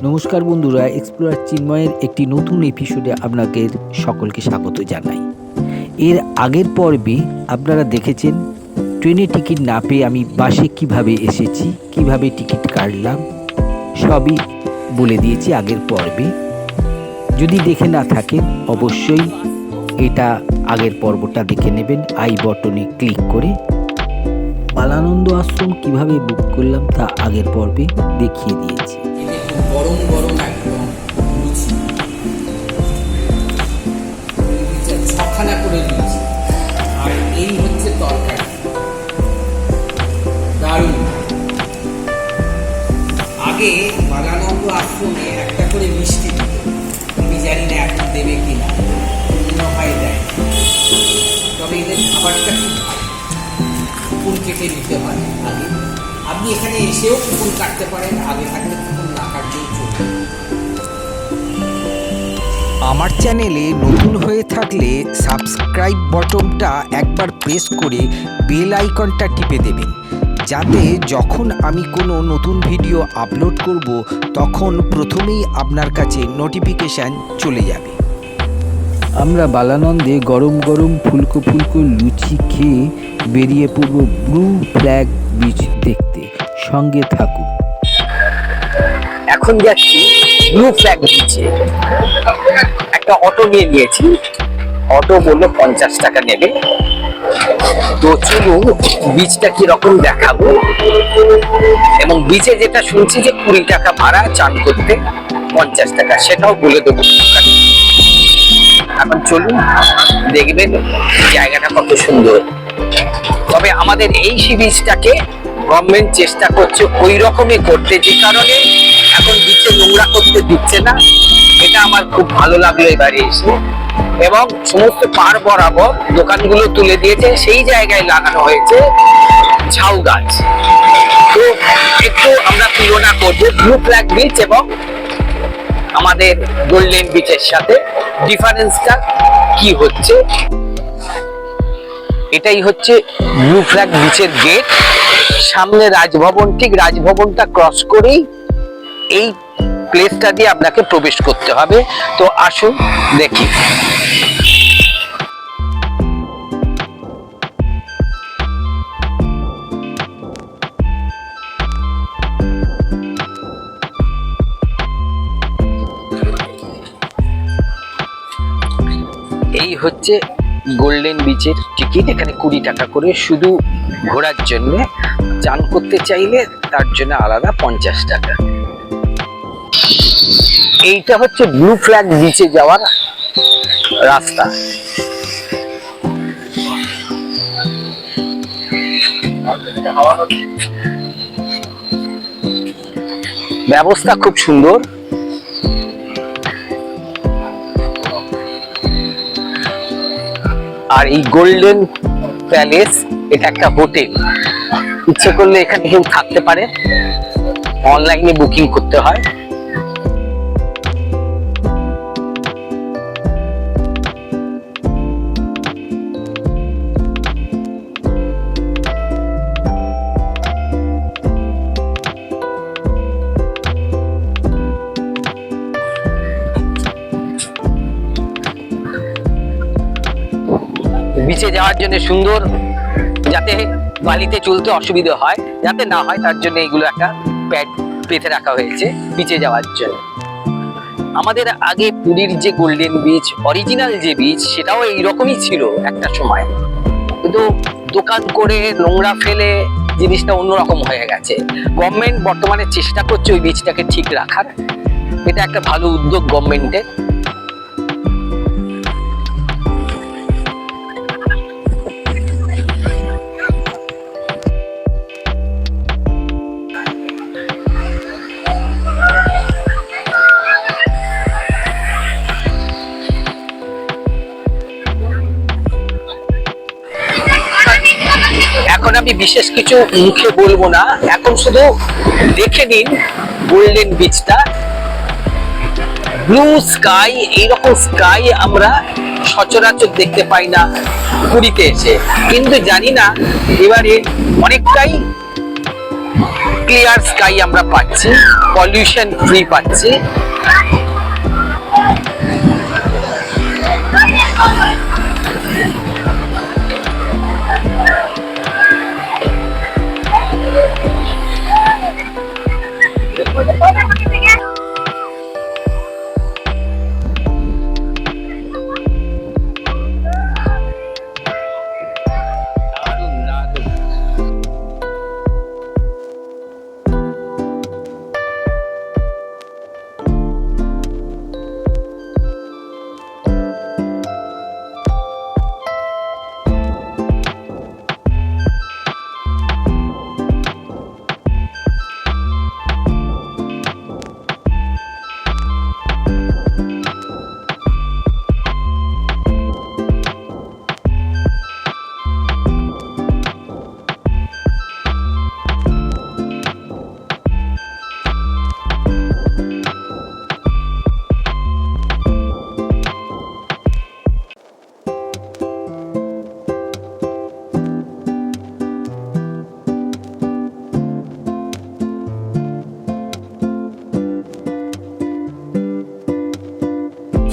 নমস্কার বন্ধুরা, এক্সপ্লোরার চিন্ময়ের একটি নতুন এপিসোডে আপনাদের সকলকে স্বাগত জানাই। এর আগের পর্বে আপনারা দেখেছেন ট্রেনে টিকিট না পেয়ে আমি বাসে কিভাবে এসেছি, কিভাবে টিকিট কাটলাম, সবই বলে দিয়েছি আগের পর্বে। যদি দেখে না থাকেন অবশ্যই এটা আগের পর্বটা দেখে নেবেন আই বটনে ক্লিক করে। বালানন্দ আশ্রম কিভাবে বুক করলাম তা আগের পর্বে দেখিয়ে দিয়েছি। গরম গরম একদম লুচি, ছখানা করে লুচি, আর এই হচ্ছে তরকারি, দারুণ। আগে বালানন্দ আশ্রমে একটা করে মিষ্টি দিত, আমি জানি না এখন দেবে কিনা, মনে হয় দেয়। তবে এদের খাবারটা খুব ভালো, কুপন কেটে নিতে হয় আগে। আপনি এখানে এসেও কুপন কাটতে পারেন, আগে থাকলে কুপন না কাটলেও চলবে। আমার চ্যানেলে নতুন হয়ে থাকলে সাবস্ক্রাইব বটনটা একবার প্রেস করে বেল আইকনটা টিপে দেবেন, যাতে যখন আমি কোনো নতুন ভিডিও আপলোড করব তখন প্রথমেই আপনার কাছে নোটিফিকেশান চলে যাবে। আমরা বালানন্দে গরম গরম ফুলকো ফুলকো লুচি খেয়ে বেরিয়ে পড়ব ব্লু ফ্ল্যাগ বিচ দেখতে। সঙ্গে থাকুন। এখন যাচ্ছি ব্লু ফ্ল্যাগ বিচে। একটা অটো নিয়ে নিয়েছি, অটো বললো 50 টাকা নেবে। তো চলুন বিচটা কিরকম দেখাবো, এবং বিচে যেটা শুনছি যে 20 টাকা ভাড়া, চান করতে 50 টাকা, সেটাও বলে দেবো। এখন চলুন দেখবেন জায়গাটা কত সুন্দর। তবে আমাদের এই সি বিচটাকে গভর্নমেন্ট চেষ্টা করছে ওই রকমই করতে, যে কারণে এখন বিচে নোংরা করতে দিচ্ছে না। এটা আমার খুব ভালো লাগলো এবারে এসে। এবং সমস্ত পার বরাবর দোকানগুলো তুলে দিয়েছে, সেই জায়গায় লাগানো হয়েছে ঝাউ গাছ। তো একটু আমরা তুলনা করবো ব্লু ফ্ল্যাগ বিচ এবং আমাদের গোল্ডেন বিচের সাথে, ডিফারেন্সটা কি হচ্ছে। এটাই হচ্ছে ব্লু ফ্ল্যাগ বিচের গেট, সামনে রাজভবন। ঠিক রাজভবনটা ক্রস করেই এই প্লেসটা দিয়ে আপনাকে প্রবেশ করতে হবে। তো আসুন দেখি। এই হচ্ছে গোল্ডেন বিচের টিকিট। এখানে 20 টাকা করে শুধু ঘোরার জন্য, চান করতে চাইলে তার জন্য আলাদা 50 টাকা। এইটা হচ্ছে ব্লু ফ্ল্যাগ বিচে যাওয়ার রাস্তা। ব্যবস্থা খুব সুন্দর। আর এই গোল্ডেন প্যালেস, এটা একটা হোটেল। ইচ্ছে করলে এখানে কেউ থাকতে পারে, অনলাইনে বুকিং করতে হয়। বিচে যাওয়ার জন্য সুন্দর, যাতে বালিতে চলতে অসুবিধা হয়, যাতে না হয় তার জন্য এইগুলো একটা প্যাড পেতে রাখা হয়েছে বিচে যাওয়ার জন্য। আমাদের আগে পুরীর যে গোল্ডেন বিচ, অরিজিনাল যে বিচ, সেটাও এইরকমই ছিল একটা সময়, কিন্তু দোকান করে নোংরা ফেলে জিনিসটা অন্যরকম হয়ে গেছে। গভর্নমেন্ট বর্তমানে চেষ্টা করছে ওই বিচটাকে ঠিক রাখার। এটা একটা ভালো উদ্যোগ গভর্নমেন্টের। এখন আমি বিশেষ কিছু মুখে বলবো না, এখন শুধু দেখে নিন গোল্ডেন বিচটা। ব্লু স্কাই, এইরকম স্কাই আমরা সচরাচর দেখতে পাই না পুরীতে এসে, কিন্তু জানি না এবারে অনেকটাই ক্লিয়ার স্কাই আমরা পাচ্ছি, পলিউশন ফ্রি পাচ্ছি।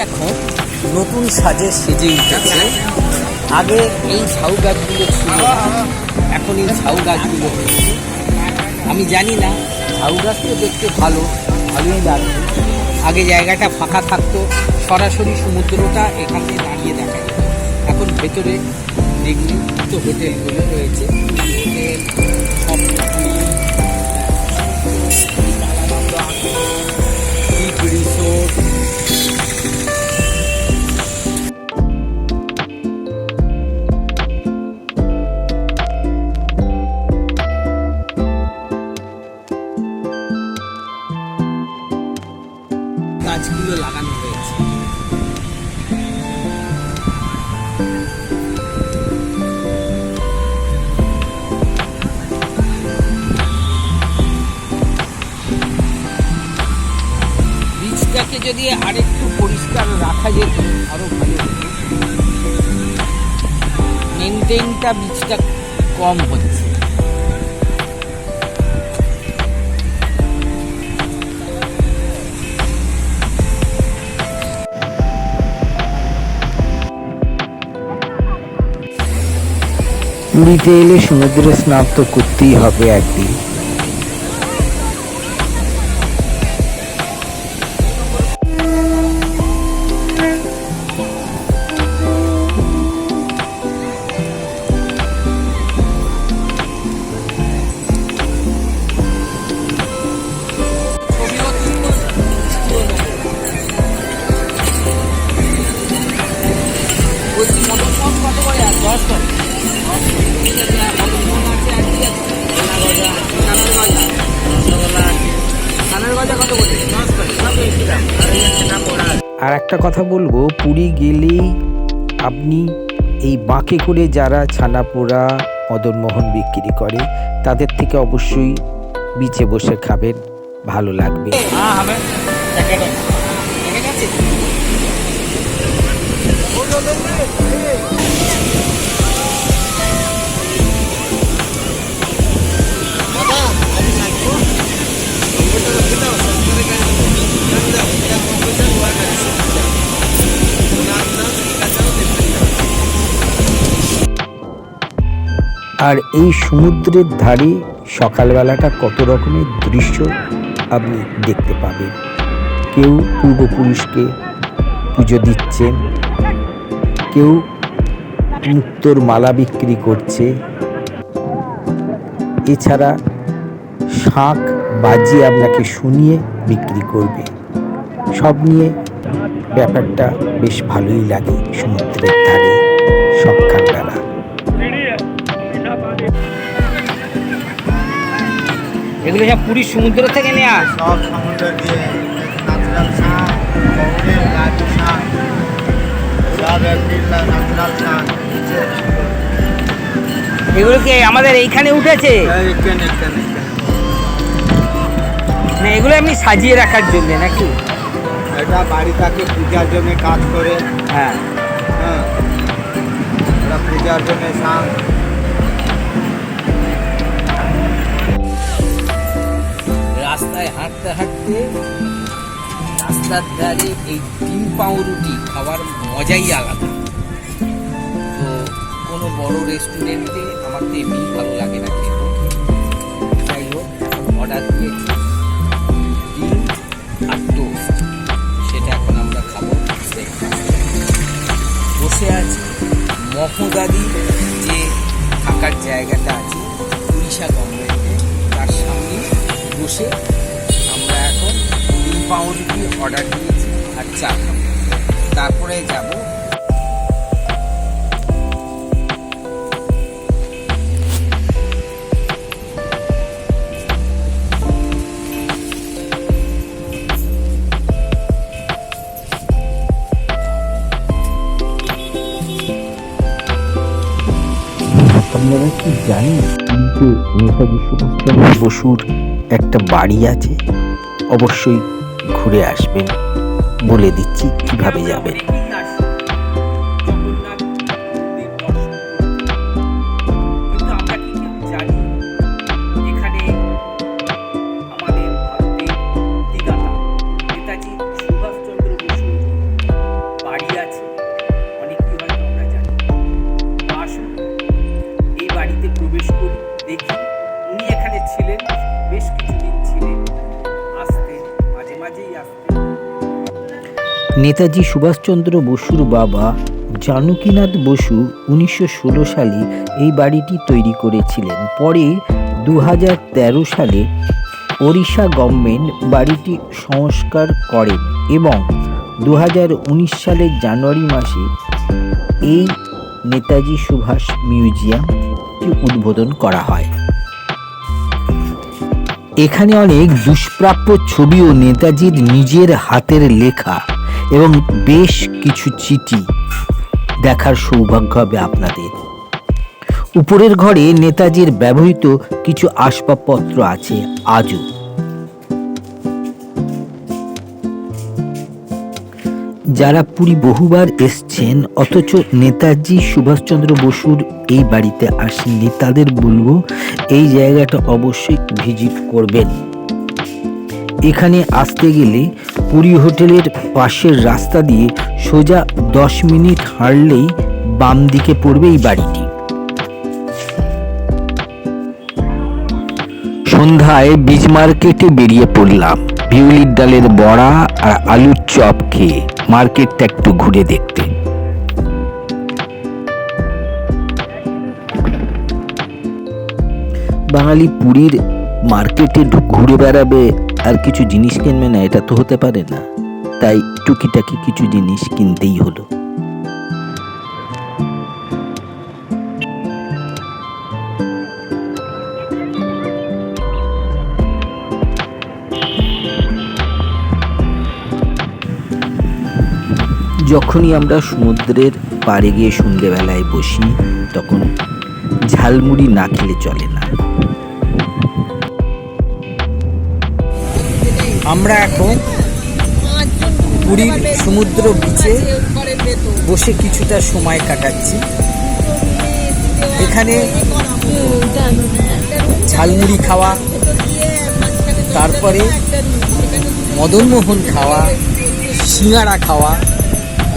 এখন নতুন সাজে সেজে উঠেছে। আগে এই ঝাউ গাছগুলো ছিল না, এখন এই ঝাউ গাছগুলো হয়েছে। আমি জানি না, ঝাউ গাছ তো দেখতে ভালোই লাগবে। আগে জায়গাটা ফাঁকা থাকতো, সরাসরি সমুদ্রটা এখান থেকে দাঁড়িয়ে দেখা যেত। এখন ভেতরে দেখলি তো হোটেলগুলো রয়েছে, হোটেল, রিসোর্ট। গাছগুলো লাগানো হয়েছে। বীজটাকে যদি আরেকটু পরিষ্কার রাখা যেত আরো ভালো হতো। মেনটেনটা বীজটা কম হচ্ছে। পুরীতে এলে সমুদ্রে স্নান তো করতেই হবে একদিন। আর একটা কথা বলবো, পুরী গেলেই আপনি এই বাঁকে করে যারা ছানা পোড়া, মদনমোহন বিক্রি করে তাদের থেকে অবশ্যই বিচে বসে খাবেন, ভালো লাগবে। আর এই সমুদ্রের ধারে সকালবেলাটা কত রকমের দৃশ্য আপনি দেখতে পাবেন। কেউ পূর্বপুরুষকে পুজো দিচ্ছেন, কেউ মুক্তোর মালা বিক্রি করছে, এছাড়া শাঁখ বাজিয়ে আপনাকে শুনিয়ে বিক্রি করবে। সব নিয়ে ব্যাপারটা বেশ ভালোই লাগে সমুদ্রের ধারে সকালবেলা। এগুলো সব পুরীর সমুদ্র থেকে নেওয়া, সব সমুদ্র দিয়ে ন্যাচারাল শাঁখ, গৌড়ের লাড্ডু শাঁখ, সব একদিন ন্যাচারাল শাঁখ। এগুলো কি আমাদের এইখানে উঠেছে? না, এগুলো এমনি সাজিয়ে রাখার জন্য নাকি? এটা বাড়ি থাকে পূজার জন্য কাজ করে। হ্যাঁ, হ্যাঁ, এটা পূজার জন্য শাঁখ। রাস্তায় হাঁটতে হাঁটতে রাস্তার ধারে এই ডিম পাউরুটি খাওয়ার মজাই আলাদা। তো কোনো বড় রেস্টুরেন্টে আমার তো এমনি ভালো লাগে না খেতে। যাই হোক, অর্ডার দিয়েছি ডিম আর টোস্ট, সেটা এখন আমরা খাবো। বসে আছি মহদাদি যে থাকার জায়গাটা আছে উড়িষ্যা গভর্নমেন্টে, তার সামনে বসে আমরা এখন ডিম পাউরুটি অর্ডার দিয়েছি আর চা খাবো। তারপরে যাব আপনারা কি জানেন যে নেতাজি সুভাষচন্দ্র বসুর একটা বাড়ি আছে? অবশ্যই ঘুরে আসবেন, বলে দিচ্ছি কিভাবে যাবেন। প্রবেশ করি, দেখি উনি এখানে ছিলেন, বেশ কিছুদিন ছিলেন, আসতেন, মাঝে মাঝেই আসতেন। নেতাজি সুভাষচন্দ্র বসুর বাবা জানকীনাথ বসু 1916 সালে এই বাড়িটি তৈরি করেছিলেন। পরে 2013 সালে ওড়িশা গভর্নমেন্ট বাড়িটি সংস্কার করেন এবং 2019 সালের জানুয়ারি মাসে এই নেতাজি সুভাষ মিউজিয়ামটি উদ্বোধন করা হয়। এখানে অনেক দুষ্প্রাপ্য ছবি ও নেতাজির নিজের হাতের লেখা এবং বেশ কিছু চিঠি দেখার সৌভাগ্য হবে আপনাদের। উপরের ঘরে নেতাজির ব্যবহৃত কিছু আসবাবপত্র আছে আজও। যারা পুরী বহুবার এসছেন অথচ নেতাজি সুভাষচন্দ্র বসুর এই বাড়িতে আসেননি, তাদের বলবো এই জায়গাটা অবশ্যই ভিজিট করবেন। এখানে আসতে গেলে পুরী হোটেলের পাশের রাস্তা দিয়ে সোজা 10 মিনিট হাঁটলেই বাম দিকে পড়বে এই বাড়িটি। সন্ধ্যায় বীজ মার্কেটে বেরিয়ে পড়লাম বিউলির ডালের বড়া আর আলুর চপ খেয়ে মার্কেটটা একটু ঘুরে দেখতে। বাঙালি পুরীর মার্কেটে ঘুরে বেড়াবে আর কিছু জিনিস কিনবে না, এটা তো হতে পারে না। তাই টুকিটাকি কিছু জিনিস কিনতেই হলো। যখনই আমরা সমুদ্রের পাড়ে গিয়ে সন্ধ্যেবেলায় বসি তখন ঝালমুড়ি না খেলে চলে না। আমরা এখন পুরীর সমুদ্র বিচে বসে কিছুটা সময় কাটাচ্ছি। এখানে ঝালমুড়ি খাওয়া, তারপরে মদনমোহন খাওয়া, সিঙ্গাড়া খাওয়া,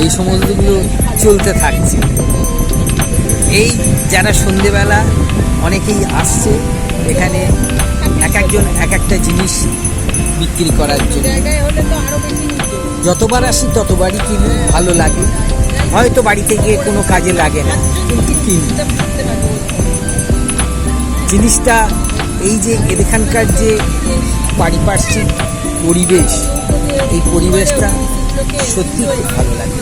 এই সমস্তগুলো চলতে থাকছে। এই যারা সন্ধেবেলা অনেকেই আসছে এখানে এক একজন এক একটা জিনিস বিক্রি করার জন্য। যতবার আসি ততবারই কিনি, ভালো লাগে। হয়তো বাড়িতে গিয়ে কোনো কাজে লাগে না, কিন্তু কিনি জিনিসটা। এই যে এখানকার যে পারিপার্শ্বিক পরিবেশ, এই পরিবেশটা সত্যি খুব ভালো লাগে।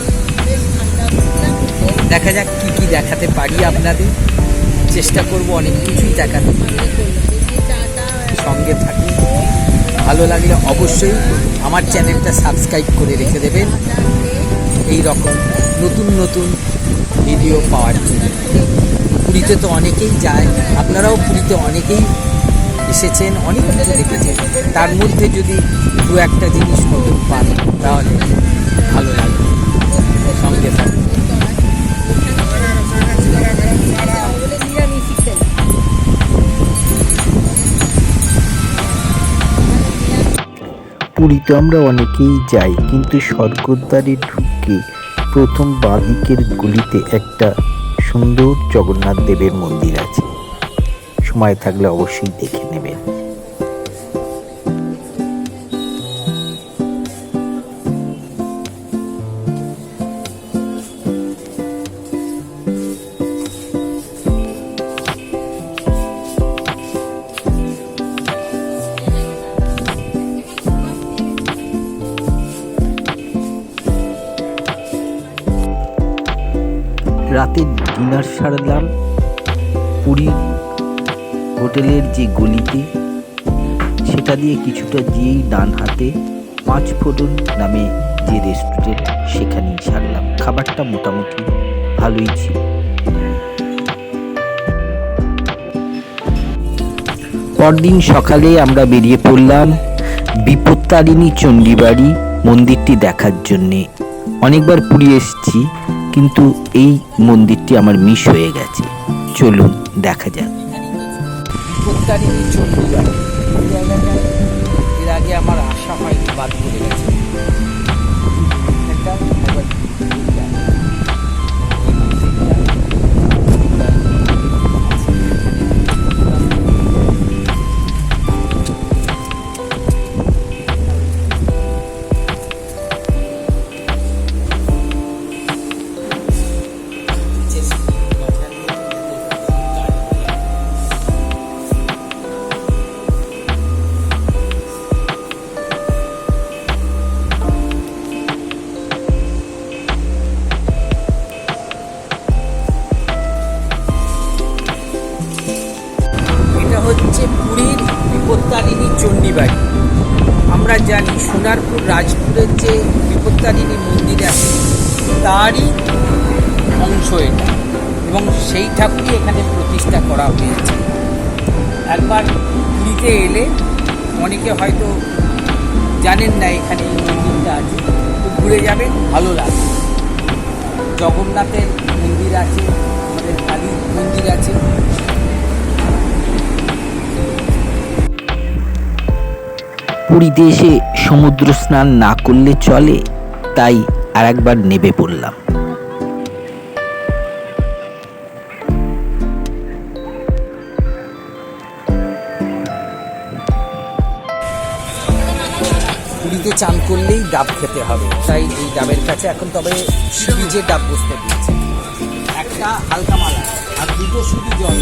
দেখা যাক কি কি দেখাতে পারি আপনাদের, চেষ্টা করব অনেক কিছুই দেখাতে। সঙ্গে থাকুন, ভালো লাগলে অবশ্যই আমার চ্যানেলটা সাবস্ক্রাইব করে রেখে দেবেন এই রকম নতুন নতুন ভিডিও পাওয়ার জন্য। পুরীতে তো অনেকেই যায়, আপনারাও পুরীতে অনেকেই এসেছেন, অনেক কিছু দেখেছেন, তার মধ্যে যদি দু একটা জিনিস নতুন পান তাহলে ভালো লাগবে। সঙ্গে থাকুন। পুরীতে আমরা অনেকেই যাই, কিন্তু স্বর্গদ্বারে ঢুকে প্রথম বাঁদিকের গলিতে একটা সুন্দর জগন্নাথ দেবের মন্দির আছে। সময় থাকলে অবশ্যই দেখে নেবেন। রাতে ডিনার সারলাম পুরী হোটেলের যে গলিতে, সেটা দিয়ে কিছুটা যেই ডান হাতে 5 ফোড়ন নামে যে রেস্টুরেন্ট, সেখানেই সারলাম। খাবারটা মোটামুটি ভালোই ছিল। পরদিন সকালে আমরা বেরিয়ে পড়লাম বিপত্তারিণী চণ্ডীবাড়ি মন্দিরটি দেখার জন্যে। অনেকবার পুরী এসেছি, কিন্তু এই মন্দিরটি আমার মিস হয়ে গেছে। চলুন দেখা যাক। বিপত্তারিণী চণ্ডীবাড়ি, এই জায়গাটায় এর আগে আমার আশা হয়নি, বাদ পড়ে গেছে। এটা একবার দেখতে হবে। এই মন্দিরটা হচ্ছে পুরীর বিপত্তারিণী চণ্ডীবাড়ি। আমরা জানি সোনারপুর রাজপুরের যে বিপত্তারিণী মন্দির আছে, তারই অংশ এটা, এবং সেই ঠাকুরই এখানে প্রতিষ্ঠা করা হয়েছে। একবার পুরীতে এলে অনেকে হয়তো জানেন না এখানে এই মন্দিরটা আছে, তো ঘুরে যাবেন, ভালো লাগবে। জগন্নাথের মন্দির আছে, আমাদের কালী মন্দির আছে। পুরীতে এসে সমুদ্র স্নান না করলে চলে, তাই আর একবার নেমে পড়লাম। পুরীতে চান করলেই ডাব খেতে হবে, তাই এই ডাবের কাছে এখন তবে সিরিজের ডাব বসতে দিয়েছে। একটা হালকা মালা আর দুটো শুধু জল।